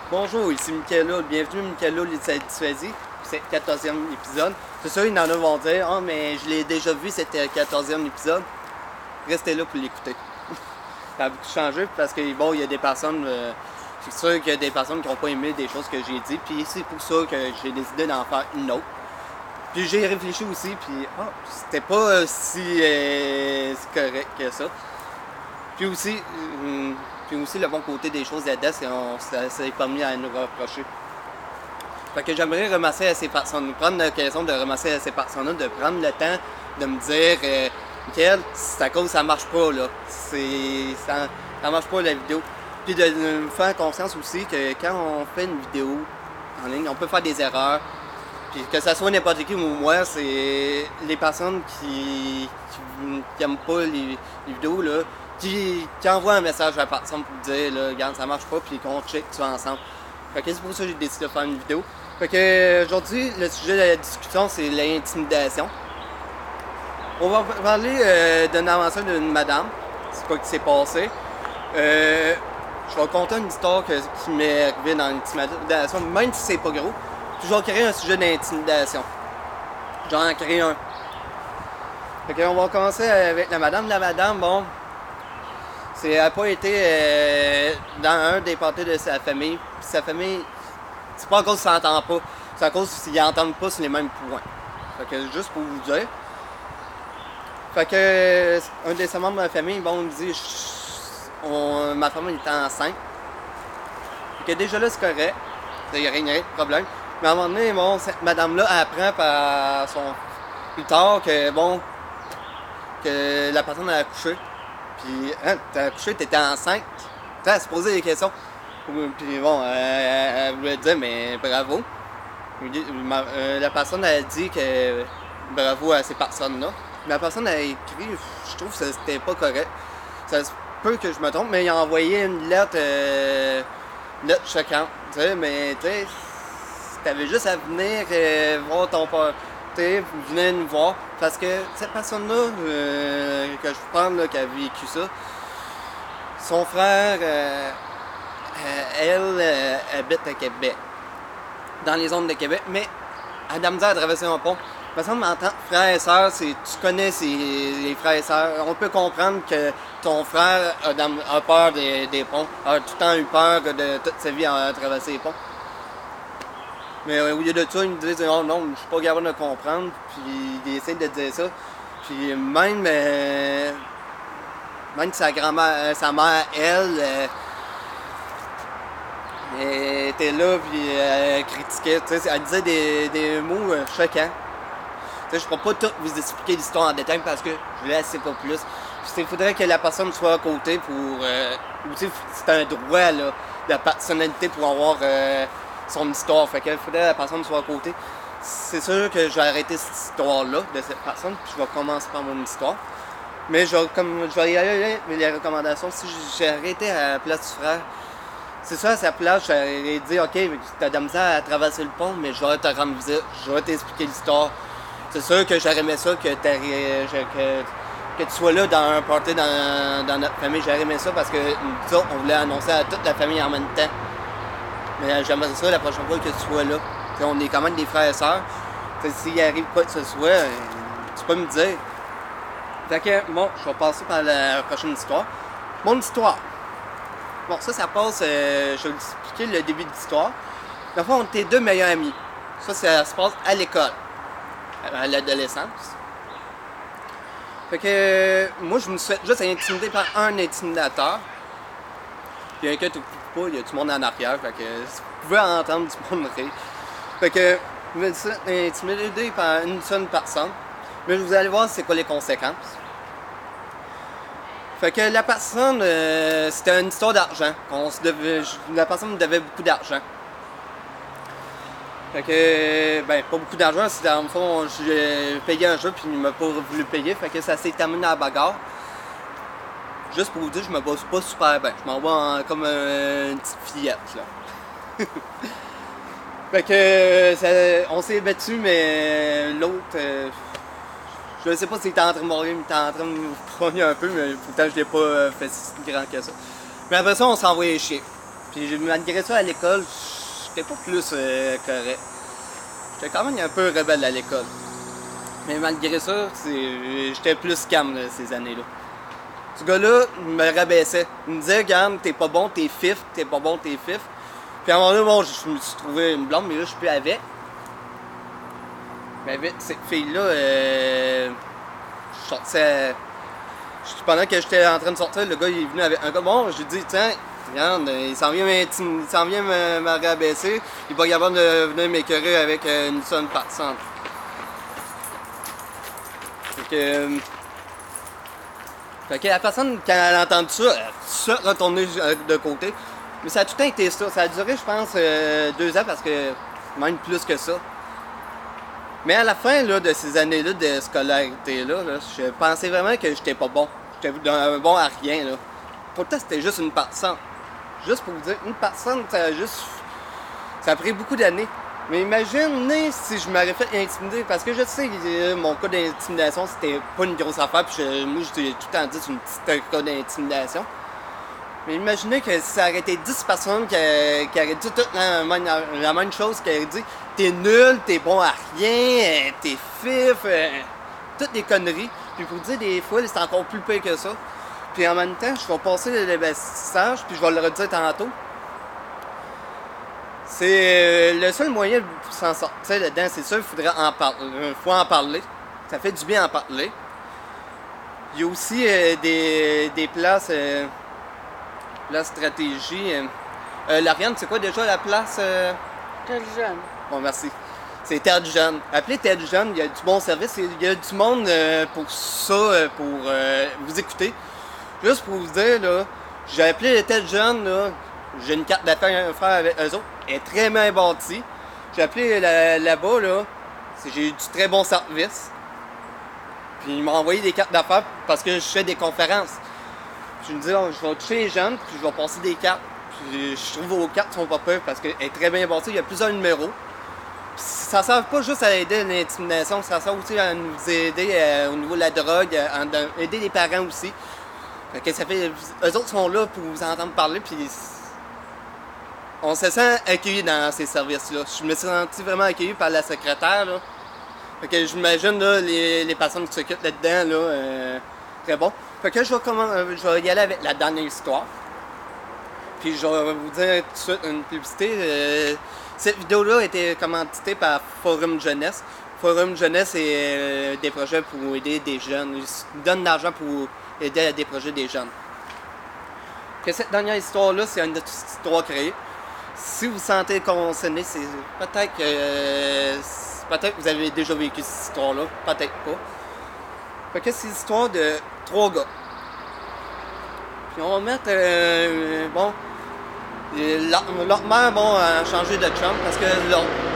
Bonjour, ici Michaela. Bienvenue Michaela Dysphasie. C'est le 14e épisode. C'est sûr, il y en a vont dire « Ah, mais je l'ai déjà vu, c'était le 14e épisode. » Restez là pour l'écouter. Ça a beaucoup changé parce que, bon, il y a des personnes... c'est sûr qu'il y a des personnes qui n'ont pas aimé des choses que j'ai dit. Puis c'est pour ça que j'ai décidé d'en faire une autre. Puis j'ai réfléchi aussi, puis c'était pas si correct que ça. Puis aussi le bon côté des choses là-dedans, ça s'est pas mis à nous reprocher. Fait que j'aimerais remercier à ces personnes, prendre l'occasion de remercier à ces personnes-là, de prendre le temps de me dire Michael, c'est à cause que ça marche pas là. Ça marche pas la vidéo. Puis de me faire conscience aussi que quand on fait une vidéo en ligne, on peut faire des erreurs. Puis que ça soit n'importe qui ou moi, c'est les personnes qui aiment pas les vidéos là, qui envoient un message à la personne pour dire là, regarde, ça marche pas, puis qu'on check tout ensemble. Fait que c'est pour ça que j'ai décidé de faire une vidéo. Fait que aujourd'hui, le sujet de la discussion, c'est l'intimidation. On va parler d'une aventure d'une madame. C'est quoi qui s'est passé. Je vais conter une histoire qui m'est arrivée dans l'intimidation, même si c'est pas gros. Toujours créer un sujet d'intimidation. J'en ai créé un. Fait qu'on va commencer avec la madame. La madame, bon, elle n'a pas été dans un des parties de sa famille. Puis sa famille, c'est pas à cause qu'ils s'entendent pas, c'est à cause qu'ils n'entendent pas sur les mêmes points. Fait que juste pour vous dire. Fait que un des membres de ma famille, bon, il dit ma femme était enceinte. Fait que déjà là, c'est correct. Il n'y a rien de problème. Mais à un moment donné, bon, cette madame-là apprend par son plus tard que bon, que la personne a accouché. Puis, t'as accouché, t'étais enceinte. Elle se posait des questions. Puis bon, elle voulait dire, mais bravo. La personne a dit que bravo à ces personnes-là. La personne a écrit, je trouve que c'était pas correct. Ça se peut que je me trompe, mais il a envoyé une lettre choquante. Tu sais, mais tu sais, t'avais juste à venir voir ton père. Venez nous voir. Parce que cette personne-là, que je vous parle, là, qui a vécu ça, son frère, elle habite à Québec, dans les zones de Québec, mais elle a de la misère à traverser un pont. De toute façon, en tant que frère et sœur, tu connais les frères et sœurs. On peut comprendre que ton frère a peur des ponts, a tout le temps eu peur de toute sa vie à traverser les ponts. Mais au lieu de ça, ils me disent « Oh non, je suis pas capable de comprendre », puis ils essaient de dire ça. Puis même sa grand-mère, sa mère, elle était là, puis elle critiquait, tu sais, elle disait des mots choquants. Tu sais, je ne pourrais pas tout vous expliquer l'histoire en détail parce que je ne la sais pas plus. Il faudrait que la personne soit à côté pour... c'est un droit là, de la personnalité pour avoir... son histoire, fait qu'il faudrait que la personne soit à côté. C'est sûr que je vais arrêter cette histoire-là de cette personne, puis je vais commencer par mon histoire. Mais je vais y aller avec les recommandations. Si j'ai arrêté à la place du frère, c'est ça, à sa place, j'aurais dit ok, t'as de la misère à traverser le pont, mais je vais te rendre visite, je vais t'expliquer l'histoire. C'est sûr que j'aurais aimé ça que tu sois là dans un party dans notre famille, j'aurais aimé ça parce que nous autres, on voulait annoncer à toute la famille en même temps. Mais j'aimerais ça la prochaine fois que tu sois là. T'sais, on est quand même des frères et sœurs. S'il arrive quoi que ce soit, tu peux me dire. Fait que, bon, je vais passer par la prochaine histoire. Mon histoire. Bon, ça passe, je vais vous expliquer le début de l'histoire. Dans le fond, on était deux meilleurs amis. Ça se passe à l'école, à l'adolescence. Fait que, moi, je me suis fait juste intimider par un intimidateur. Puis inquiète pas, il y a tout le monde en arrière, fait que vous pouvez entendre du monde rire. Fait que je me suis intimidé par une seule personne, mais vous allez voir c'est quoi les conséquences. Fait que la personne, c'était une histoire d'argent. La personne me devait beaucoup d'argent. Fait que, ben, pas beaucoup d'argent, c'est dans le fond, j'ai payé un jeu puis il m'a pas voulu payer, fait que ça s'est terminé à la bagarre. Juste pour vous dire, je me base pas super bien. Je m'en vais comme une petite fillette, là. Fait que, on s'est battu, mais l'autre, je sais pas s'il était en train de mourir, mais il était en train de me prendre un peu, mais pourtant je l'ai pas fait si grand que ça. Mais après ça, on s'est envoyé chier. Puis malgré ça, à l'école, j'étais pas plus correct. J'étais quand même un peu rebelle à l'école. Mais malgré ça, j'étais plus calme là, ces années-là. Ce gars-là me rabaissait. Il me disait, regarde, t'es pas bon, t'es fif, t'es pas bon, t'es fif. Puis à un moment donné, bon, je me suis trouvé une blonde, mais là, je suis plus avec. Mais avec cette fille-là, je sortais. Pendant que j'étais en train de sortir, le gars il est venu avec un gars. Bon, je lui dis, tiens, regarde, il s'en vient me rabaisser. Il est pas capable de venir m'écœurer avec une sonne passante. Fait que la personne, quand elle a entendu ça, elle a tout ça retourné de côté. Mais ça a tout le temps été ça. Ça a duré, je pense, 2 ans parce que même plus que ça. Mais à la fin là, de ces années-là de scolarité-là, je pensais vraiment que j'étais pas bon. J'étais bon à rien. Là. Pourtant, c'était juste une personne. Juste pour vous dire, une personne, ça a pris beaucoup d'années. Mais imaginez si je m'aurais fait intimider, parce que je sais que mon cas d'intimidation, c'était pas une grosse affaire, puis moi, j'ai tout le temps dit que c'est une petite cas d'intimidation. Mais imaginez que si ça aurait été 10 personnes qui auraient dit toute la même chose, qui auraient dit t'es nul, t'es bon à rien, t'es fif, toutes des conneries. Puis pour dire des fois, c'est encore plus pire que ça. Puis en même temps, je vais passer le message, puis je vais le redire tantôt. C'est le seul moyen de s'en sortir là-dedans, c'est sûr, il faudrait en parler. Faut en parler. Ça fait du bien en parler. Il y a aussi des places, la stratégie. Lauriane, c'est quoi déjà la place? Tel jeune. Bon, merci. C'est Tête Jeune. Appelez Tête Jeune, il y a du bon service, il y a du monde pour ça, pour vous écouter. Juste pour vous dire, là, j'ai appelé les Tête Jeune, là. J'ai une carte d'affaires à faire avec eux autres. Elle est très bien bâtie. J'ai appelé là-bas, là. J'ai eu du très bon service. Puis ils m'ont envoyé des cartes d'affaires parce que je fais des conférences. Puis je me dis, oh, je vais toucher les jeunes, puis je vais passer des cartes. Puis je trouve vos cartes sont pas peurs parce qu'elle est très bien bâtie. Il y a plusieurs numéros. Puis ça ne sert pas juste à aider à l'intimidation, ça sert aussi à nous aider au niveau de la drogue, à aider les parents aussi. Fait que ça fait, eux autres sont là pour vous entendre parler, puis on se sent accueilli dans ces services-là. Je me suis senti vraiment accueilli par la secrétaire, là. Fait que j'imagine là, les personnes qui s'occupent là-dedans, là, très bon. Fait que je vais y aller avec la dernière histoire. Puis je vais vous dire tout de suite une publicité. Cette vidéo-là a été commanditée par Forum Jeunesse. Forum Jeunesse, c'est des projets pour aider des jeunes. Ils donnent de l'argent pour aider à des projets des jeunes. Que cette dernière histoire-là, c'est une histoire créée. Si vous vous sentez concerné, c'est peut-être que vous avez déjà vécu cette histoire-là, peut-être pas. Fait que c'est l'histoire de 3 gars. Puis on va mettre, bon, leur mère, bon, a changé de chum parce que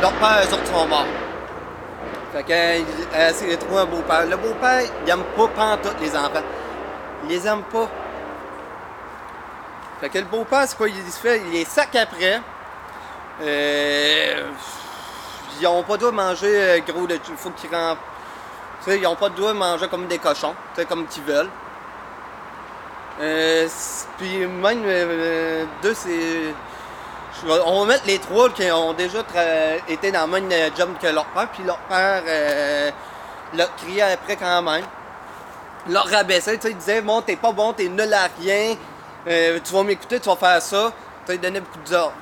leur père, eux autres sont morts. Fait qu'elle a essayé de trouver un beau-père. Le beau-père, il aime pas pantoute les enfants. Il les aime pas. Fait que le beau-père, c'est quoi il se fait? Il les sac après. Ils n'ont pas le droit de manger gros de... Il faut qu'ils rentrent. Ils n'ont pas le droit de manger comme des cochons, comme qu'ils veulent. Puis même deux, c'est... On va mettre les 3 qui ont déjà été dans le même job que leur père, puis leur père leur criait après quand même. Leur rabaissait, il disait bon, t'es pas bon, t'es nul à rien, tu vas m'écouter, tu vas faire ça. Il donnait beaucoup d'ordres.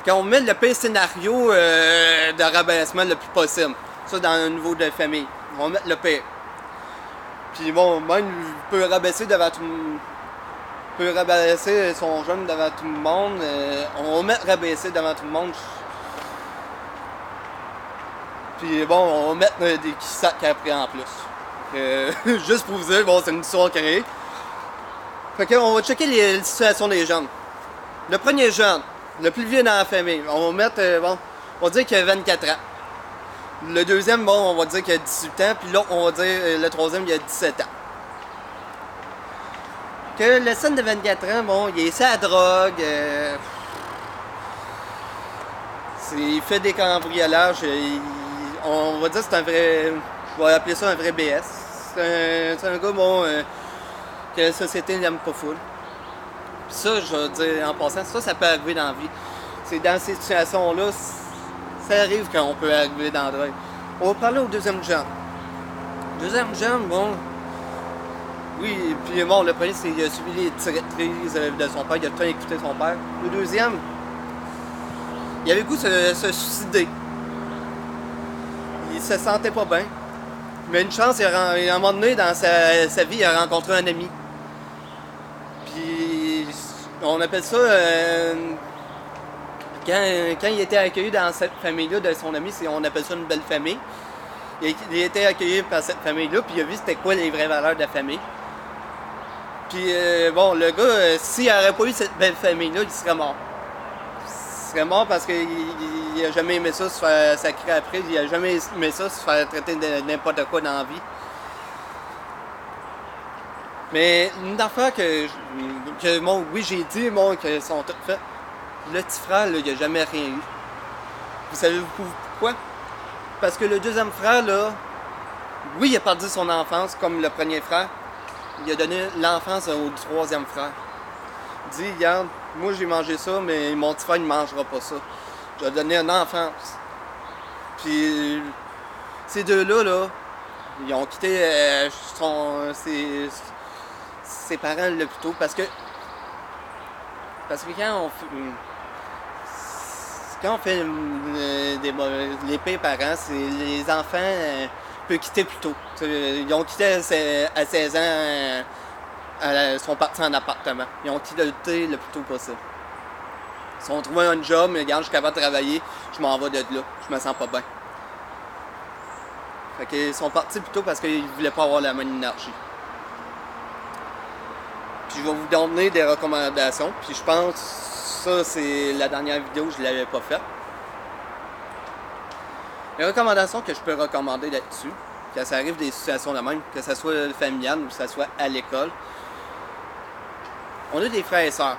Quand on met le pire scénario de rabaissement le plus possible, ça dans le niveau de famille, on va mettre le pire. Puis bon, même il peut rabaisser devant tout le monde. Peut rabaisser son jeune devant tout le monde. On va mettre rabaisser devant tout le monde. Puis bon, on va mettre des sacs après en plus. Juste pour vous dire, bon, c'est une histoire créée. Fait qu'on va checker les situations des jeunes. Le premier jeune, le plus vieux dans la famille, on va mettre, bon, on va dire qu'il a 24 ans. Le deuxième, bon, on va dire qu'il a 18 ans. Puis l'autre, on va dire, le troisième, il a 17 ans. Que le son de 24 ans, bon, il est sur la drogue, il fait des cambriolages, on va dire que c'est un vrai, je vais appeler ça un vrai BS. C'est un gars, bon, que la société n'aime pas full. Puis ça, je veux dire, en passant, ça peut arriver dans la vie. C'est dans ces situations-là, ça arrive qu'on peut arriver dans la drogue. On va parler au deuxième genre. Deuxième genre, bon... Oui, puis bon, le premier, c'est qu'il a suivi les directrices de son père, il a tout écouté son père. Le deuxième, il avait le goût de se suicider. Il se sentait pas bien. Mais une chance, à un moment donné, dans sa vie, il a rencontré un ami. Puis, on appelle ça... quand il était accueilli dans cette famille-là de son ami, on appelle ça une belle famille. Il a été accueilli par cette famille-là, puis il a vu c'était quoi les vraies valeurs de la famille. Puis, bon, le gars, s'il n'aurait pas eu cette belle famille-là, il serait mort. Il serait mort parce qu'il n'a jamais aimé ça se faire sacrer après, il n'a jamais aimé ça se faire traiter de n'importe quoi dans la vie. Mais une affaire que bon, oui, j'ai dit, bon, qu'ils sont toutes faites. Le petit frère, là, il n'a jamais rien eu. Vous savez pourquoi? Parce que le deuxième frère, là, oui, il a perdu son enfance comme le premier frère. Il a donné l'enfance au troisième frère. Il dit, regarde, moi j'ai mangé ça, mais mon petit frère il ne mangera pas ça. J'ai donné une enfance. Puis ces deux-là, là, ils ont quitté ses parents le plus tôt parce que quand on fait les pires parents, c'est les enfants peuvent quitter plus tôt. Ils ont quitté à 16 ans, ils sont partis en appartement. Ils ont quitté le plus tôt possible. Ils ont trouvé un job, mais regarde, je suis capable de travailler, je m'en vais de là, je me sens pas bien. Fait qu'ils sont partis plus tôt parce qu'ils ne voulaient pas avoir la même énergie. Puis je vais vous donner des recommandations, puis je pense ça c'est la dernière vidéo, je ne l'avais pas faite. Les recommandations que je peux recommander là-dessus, quand ça arrive des situations de même, que ce soit familial ou que ce soit à l'école, on a des frères et sœurs.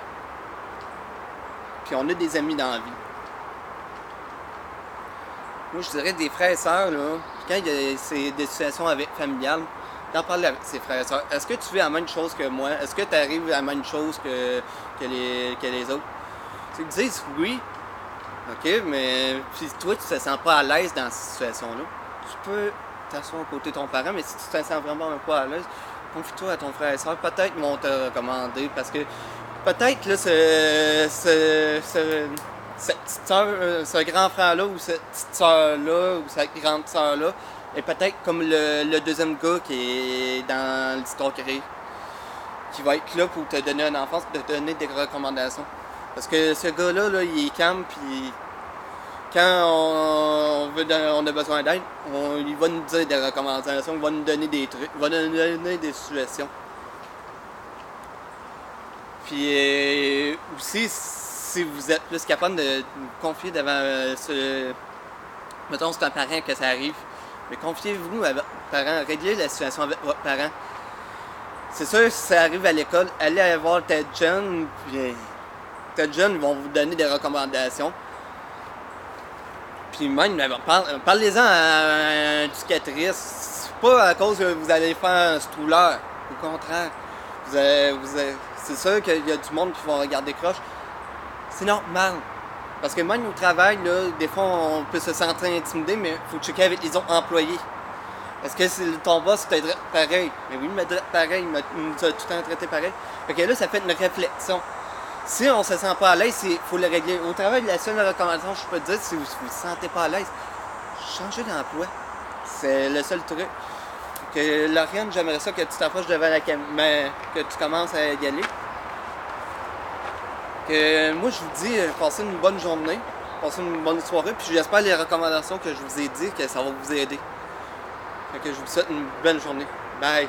Puis on a des amis dans la vie. Moi je dirais des frères et sœurs, là, quand il y a des situations familiales, d'en parler avec ses frères et sœurs. Est-ce que tu vis la même chose que moi? Est-ce que tu arrives à la même chose que les autres? Tu te dis oui, ok, mais puis toi tu te sens pas à l'aise dans cette situation-là. Tu peux t'asseoir à côté de ton parent, mais si tu te sens vraiment pas à l'aise, confie-toi à ton frère et sœur. Peut-être ils vont te recommander parce que peut-être là cette petite soeur, ce grand frère-là ou cette petite soeur-là ou cette grande soeur-là est peut-être comme le deuxième gars qui est dans l'histoire créée, qui va être là pour te donner une enfance, pour te donner des recommandations. Parce que ce gars-là, là, il est calme, puis quand on a besoin d'aide, il va nous dire des recommandations, il va nous donner des trucs, il va nous donner des suggestions. Puis aussi, si vous êtes plus capable de vous confier devant mettons c'est un parent que ça arrive, mais confiez-vous à votre parent, réglez la situation avec votre parent. C'est sûr, si ça arrive à l'école, allez voir Ted John, puis Ted John vont vous donner des recommandations. Puis même, parlez-en à un éducatrice. C'est pas à cause que vous allez faire un stouleur. Au contraire, c'est sûr qu'il y a du monde qui vont regarder croche. C'est normal. Parce que même au travail, là, des fois, on peut se sentir intimidé, mais il faut checker avec les autres employés. Est-ce que ton boss t'aiderait pareil? Mais oui, il m'aiderait pareil, il nous a tout le temps traité pareil. Fait que là, ça fait une réflexion. Si on se sent pas à l'aise, il faut le régler. Au travail, la seule recommandation que je peux te dire, si vous ne vous sentez pas à l'aise, changez d'emploi. C'est le seul truc. Que Lauriane, j'aimerais ça que tu t'approches devant la caméra, que tu commences à y aller. Que moi, je vous dis, passez une bonne journée, passez une bonne soirée, puis j'espère les recommandations que je vous ai dit, que ça va vous aider. Fait que je vous souhaite une belle journée. Bye!